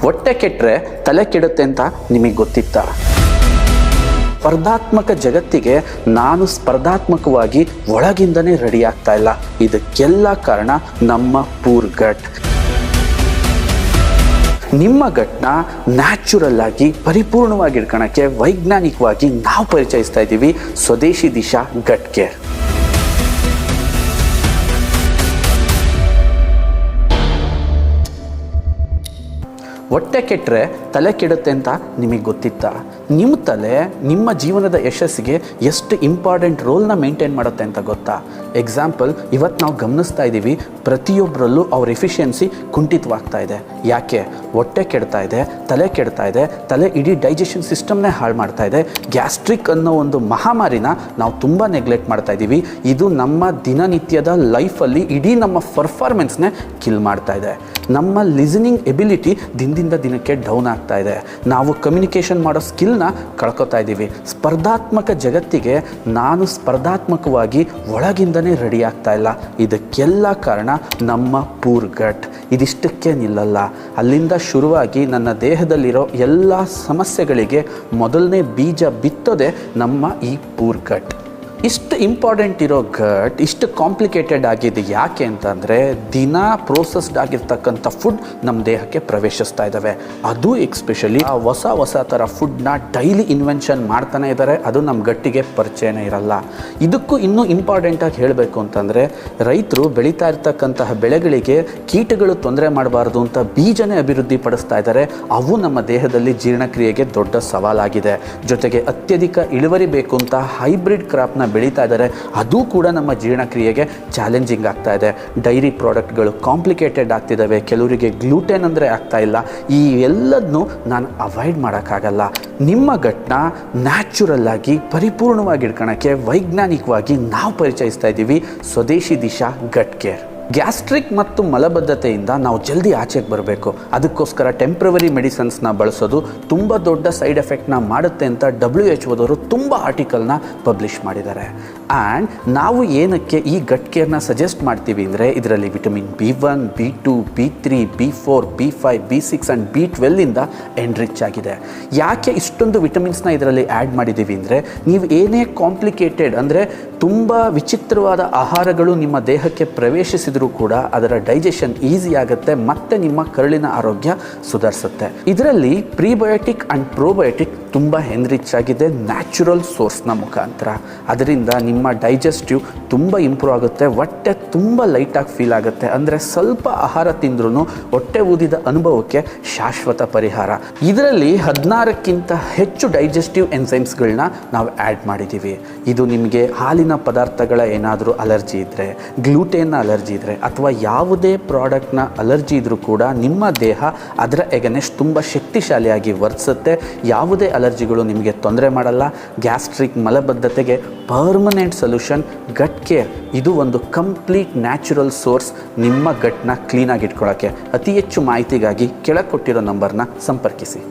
ಹೊಟ್ಟೆ ಕೆಟ್ಟರೆ ತಲೆ ಕೆಡುತ್ತೆ ಅಂತ ನಿಮಗೆ ಗೊತ್ತಿತ್ತಾ? ಸ್ಪರ್ಧಾತ್ಮಕ ಜಗತ್ತಿಗೆ ನಾನು ಸ್ಪರ್ಧಾತ್ಮಕವಾಗಿ ಒಳಗಿಂದನೇ ರೆಡಿ ಆಗ್ತಾ ಇಲ್ಲ. ಇದಕ್ಕೆಲ್ಲ ಕಾರಣ ನಮ್ಮ ಪೂರ್ ಗಟ್. ನಿಮ್ಮ ಗಟ್ನ ನ್ಯಾಚುರಲ್ ಆಗಿ ಪರಿಪೂರ್ಣವಾಗಿ ಇಟ್ಕೊಳ್ಳೋಕ್ಕೆ ವೈಜ್ಞಾನಿಕವಾಗಿ ನಾವು ಪರಿಚಯಿಸ್ತಾ ಇದ್ದೀವಿ ಸ್ವದೇಶಿ ದಿಶಾ ಗಟ್ ಕೇರ್. ಹೊಟ್ಟೆ ಕೆಟ್ಟರೆ ತಲೆ ಕೆಡುತ್ತೆ ಅಂತ ನಿಮಗೆ ಗೊತ್ತಿತ್ತಾ? ನಿಮ್ಮ ತಲೆ ನಿಮ್ಮ ಜೀವನದ ಯಶಸ್ಸಿಗೆ ಎಷ್ಟು ಇಂಪಾರ್ಟೆಂಟ್ ರೋಲ್ನ ಮೇಂಟೈನ್ ಮಾಡುತ್ತೆ ಅಂತ ಗೊತ್ತಾ? ಎಕ್ಸಾಂಪಲ್, ಇವತ್ತು ನಾವು ಗಮನಿಸ್ತಾ ಇದ್ದೀವಿ ಪ್ರತಿಯೊಬ್ಬರಲ್ಲೂ ಅವ್ರ ಎಫಿಷಿಯನ್ಸಿ ಕುಂಠಿತವಾಗ್ತಾ ಇದೆ. ಯಾಕೆ? ಹೊಟ್ಟೆ ಕೆಡ್ತಾ ಇದೆ, ತಲೆ ಕೆಡ್ತಾ ಇದೆ, ತಲೆ ಇಡೀ ಡೈಜೆಷನ್ ಸಿಸ್ಟಮ್ನೇ ಹಾಳು ಮಾಡ್ತಾ ಇದೆ. ಗ್ಯಾಸ್ಟ್ರಿಕ್ ಅನ್ನೋ ಒಂದು ಮಹಾಮಾರಿನ ನಾವು ತುಂಬ ನೆಗ್ಲೆಕ್ಟ್ ಮಾಡ್ತಾ ಇದ್ದೀವಿ. ಇದು ನಮ್ಮ ದಿನನಿತ್ಯದ ಲೈಫಲ್ಲಿ ಇಡೀ ನಮ್ಮ ಪರ್ಫಾರ್ಮೆನ್ಸ್ನೇ ಕಿಲ್ ಮಾಡ್ತಾ ಇದೆ. ನಮ್ಮ ಲಿಸನಿಂಗ್ ಎಬಿಲಿಟಿ ದಿನದಿಂದ ದಿನಕ್ಕೆ ಡೌನ್ ಆಗ್ತಾ ಇದೆ. ನಾವು ಕಮ್ಯುನಿಕೇಷನ್ ಮಾಡೋ ಸ್ಕಿಲ್ನ ಕಳ್ಕೊತಾ ಇದ್ದೀವಿ. ಸ್ಪರ್ಧಾತ್ಮಕ ಜಗತ್ತಿಗೆ ನಾನು ಸ್ಪರ್ಧಾತ್ಮಕವಾಗಿ ಒಳಗಿಂದನೇ ರೆಡಿ ಆಗ್ತಾ ಇಲ್ಲ. ಇದಕ್ಕೆಲ್ಲ ಕಾರಣ ನಮ್ಮ ಪೂರ್ ಗಟ್. ಇದಿಷ್ಟಕ್ಕೆ ನಿಲ್ಲಲ್ಲ. ಅಲ್ಲಿಂದ ಶುರುವಾಗಿ ನನ್ನ ದೇಹದಲ್ಲಿರೋ ಎಲ್ಲ ಸಮಸ್ಯೆಗಳಿಗೆ ಮೊದಲನೇ ಬೀಜ ಬಿತ್ತೋದೆ ನಮ್ಮ ಈ ಪೂರ್ ಗಟ್. ಇಷ್ಟು ಇಂಪಾರ್ಟೆಂಟ್ ಇರೋ ಗಟ್ ಇಷ್ಟು ಕಾಂಪ್ಲಿಕೇಟೆಡ್ ಆಗಿದೆ ಯಾಕೆ ಅಂತಂದರೆ, ದಿನ ಪ್ರೋಸೆಸ್ಡ್ ಆಗಿರ್ತಕ್ಕಂಥ ಫುಡ್ ನಮ್ಮ ದೇಹಕ್ಕೆ ಪ್ರವೇಶಿಸ್ತಾ ಇದ್ದಾವೆ. ಅದು ಎಕ್ಸ್ಪೆಷಲಿ ಹೊಸ ಥರ ಫುಡ್ನ ಡೈಲಿ ಇನ್ವೆನ್ಷನ್ ಮಾಡ್ತಾನೆ ಇದ್ದಾರೆ. ಅದು ನಮ್ಮ ಗಟ್ಟಿಗೆ ಪರಿಚಯನೇ ಇರಲ್ಲ. ಇದಕ್ಕೂ ಇನ್ನೂ ಇಂಪಾರ್ಟೆಂಟಾಗಿ ಹೇಳಬೇಕು ಅಂತಂದರೆ, ರೈತರು ಬೆಳೀತಾ ಇರ್ತಕ್ಕಂತಹ ಬೆಳೆಗಳಿಗೆ ಕೀಟಗಳು ತೊಂದರೆ ಮಾಡಬಾರ್ದು ಅಂತ ಬೀಜನೇ ಅಭಿವೃದ್ಧಿ ಪಡಿಸ್ತಾ ಇದ್ದಾರೆ. ಅವು ನಮ್ಮ ದೇಹದಲ್ಲಿ ಜೀರ್ಣಕ್ರಿಯೆಗೆ ದೊಡ್ಡ ಸವಾಲಾಗಿದೆ. ಜೊತೆಗೆ ಅತ್ಯಧಿಕ ಇಳುವರಿ ಬೇಕು ಅಂತ ಹೈಬ್ರಿಡ್ ಕ್ರಾಪ್ನ ಬೆಳೀತಾ ಇದ್ದಾರೆ. ಅದು ಕೂಡ ನಮ್ಮ ಜೀರ್ಣಕ್ರಿಯೆಗೆ ಚಾಲೆಂಜಿಂಗ್ ಆಗ್ತಾ ಇದೆ. ಡೈರಿ ಪ್ರಾಡಕ್ಟ್ಗಳು ಕಾಂಪ್ಲಿಕೇಟೆಡ್ ಆಗ್ತಿದ್ದಾವೆ. ಕೆಲವರಿಗೆ ಗ್ಲೂಟೆನ್ ಅಂದರೆ ಆಗ್ತಾ ಇಲ್ಲ. ಈ ಎಲ್ಲದನ್ನೂ ನಾನು ಅವಾಯ್ಡ್ ಮಾಡೋಕ್ಕಾಗಲ್ಲ. ನಿಮ್ಮ ಗಟ್ನ ನ್ಯಾಚುರಲ್ ಆಗಿ ಪರಿಪೂರ್ಣವಾಗಿ ಇಟ್ಕೊಳ್ಳೋಕ್ಕೆ ವೈಜ್ಞಾನಿಕವಾಗಿ ನಾವು ಪರಿಚಯಿಸ್ತಾ ಇದ್ದೀವಿ ಸ್ವದೇಶಿ ದಿಶಾ ಗಟ್ ಕೇರ್. ಗ್ಯಾಸ್ಟ್ರಿಕ್ ಮತ್ತು ಮಲಬದ್ಧತೆಯಿಂದ ನಾವು ಜಲ್ದಿ ಆಚೆಗೆ ಬರಬೇಕು. ಅದಕ್ಕೋಸ್ಕರ ಟೆಂಪ್ರವರಿ ಮೆಡಿಸನ್ಸ್ನ ಬಳಸೋದು ತುಂಬ ದೊಡ್ಡ ಸೈಡ್ ಎಫೆಕ್ಟ್ನ ಮಾಡುತ್ತೆ ಅಂತ WHO ತುಂಬ ಆರ್ಟಿಕಲ್ನ ಪಬ್ಲಿಷ್ ಮಾಡಿದ್ದಾರೆ. ಆ್ಯಂಡ್ ನಾವು ಏನಕ್ಕೆ ಈ ಗಟ್ ಕೇರ್ನ ಸಜೆಸ್ಟ್ ಮಾಡ್ತೀವಿ ಅಂದರೆ, ಇದರಲ್ಲಿ vitamin B1, B2, B3, B4, B5, B6 and B12 enrich ಆಗಿದೆ. ಯಾಕೆ ಇಷ್ಟೊಂದು ವಿಟಮಿನ್ಸ್ನ ಇದರಲ್ಲಿ ಆ್ಯಡ್ ಮಾಡಿದ್ದೀವಿ ಅಂದರೆ, ನೀವು ಏನೇ ಕಾಂಪ್ಲಿಕೇಟೆಡ್ ಅಂದರೆ ತುಂಬ ವಿಚಿತ್ರವಾದ ಆಹಾರಗಳು ನಿಮ್ಮ ದೇಹಕ್ಕೆ ಪ್ರವೇಶಿಸಿದರೂ ಕೂಡ ಅದರ ಡೈಜೆಷನ್ ಈಸಿ ಆಗುತ್ತೆ ಮತ್ತು ನಿಮ್ಮ ಕರುಳಿನ ಆರೋಗ್ಯ ಸುಧಾರಿಸುತ್ತೆ. ಇದರಲ್ಲಿ ಪ್ರೀಬಯೋಟಿಕ್ ಆ್ಯಂಡ್ ಪ್ರೋಬಯೋಟಿಕ್ ತುಂಬ ಎನ್ರಿಚ್ ಆಗಿದೆ ನ್ಯಾಚುರಲ್ ಸೋರ್ಸ್ನ ಮುಖಾಂತರ. ಅದರಿಂದ ನಿಮ್ಮ ಡೈಜೆಸ್ಟಿವ್ ತುಂಬ ಇಂಪ್ರೂವ್ ಆಗುತ್ತೆ. ಹೊಟ್ಟೆ ತುಂಬ ಲೈಟಾಗಿ ಫೀಲ್ ಆಗುತ್ತೆ. ಅಂದರೆ ಸ್ವಲ್ಪ ಆಹಾರ ತಿಂದ್ರೂ ಹೊಟ್ಟೆ ಊದಿದ ಅನುಭವಕ್ಕೆ ಶಾಶ್ವತ ಪರಿಹಾರ. ಇದರಲ್ಲಿ 16ಕ್ಕಿಂತ ಹೆಚ್ಚು ಡೈಜೆಸ್ಟಿವ್ ಎನ್ಸೈಮ್ಸ್ಗಳನ್ನ ನಾವು ಆ್ಯಡ್ ಮಾಡಿದ್ದೀವಿ. ಇದು ನಿಮಗೆ ಹಾಲಿನ ಪದಾರ್ಥಗಳ ಏನಾದರೂ ಅಲರ್ಜಿ ಇದ್ದರೆ, ಗ್ಲೂಟೆನ್ನ ಅಲರ್ಜಿ ಇದ್ದರೆ, ಅಥವಾ ಯಾವುದೇ ಪ್ರಾಡಕ್ಟ್ನ ಅಲರ್ಜಿ ಇದ್ದರೂ ಕೂಡ ನಿಮ್ಮ ದೇಹ ಅದರ ಎಗನೆಸ್ಟ್ ತುಂಬ ಶಕ್ತಿಶಾಲಿಯಾಗಿ ವರ್ತಿಸುತ್ತೆ. ಯಾವುದೇ ಅಲರ್ಜಿಗಳು ನಿಮಗೆ ತೊಂದರೆ ಮಾಡಲ್ಲ. ಗ್ಯಾಸ್ಟ್ರಿಕ್ ಮಲಬದ್ಧತೆಗೆ ಪರ್ಮನೆಂಟ್ ಸೊಲ್ಯೂಷನ್ ಗಟ್ ಕೇರ್. ಇದು ಒಂದು ಕಂಪ್ಲೀಟ್ ನ್ಯಾಚುರಲ್ ಸೋರ್ಸ್ ನಿಮ್ಮ ಗಟ್ನ ಕ್ಲೀನಾಗಿ ಇಟ್ಕೊಳ್ಳೋಕ್ಕೆ. ಅತಿ ಹೆಚ್ಚು ಮಾಹಿತಿಗಾಗಿ ಕೆಳಗೆ ಕೊಟ್ಟಿರೋ ನಂಬರ್ನ ಸಂಪರ್ಕಿಸಿ.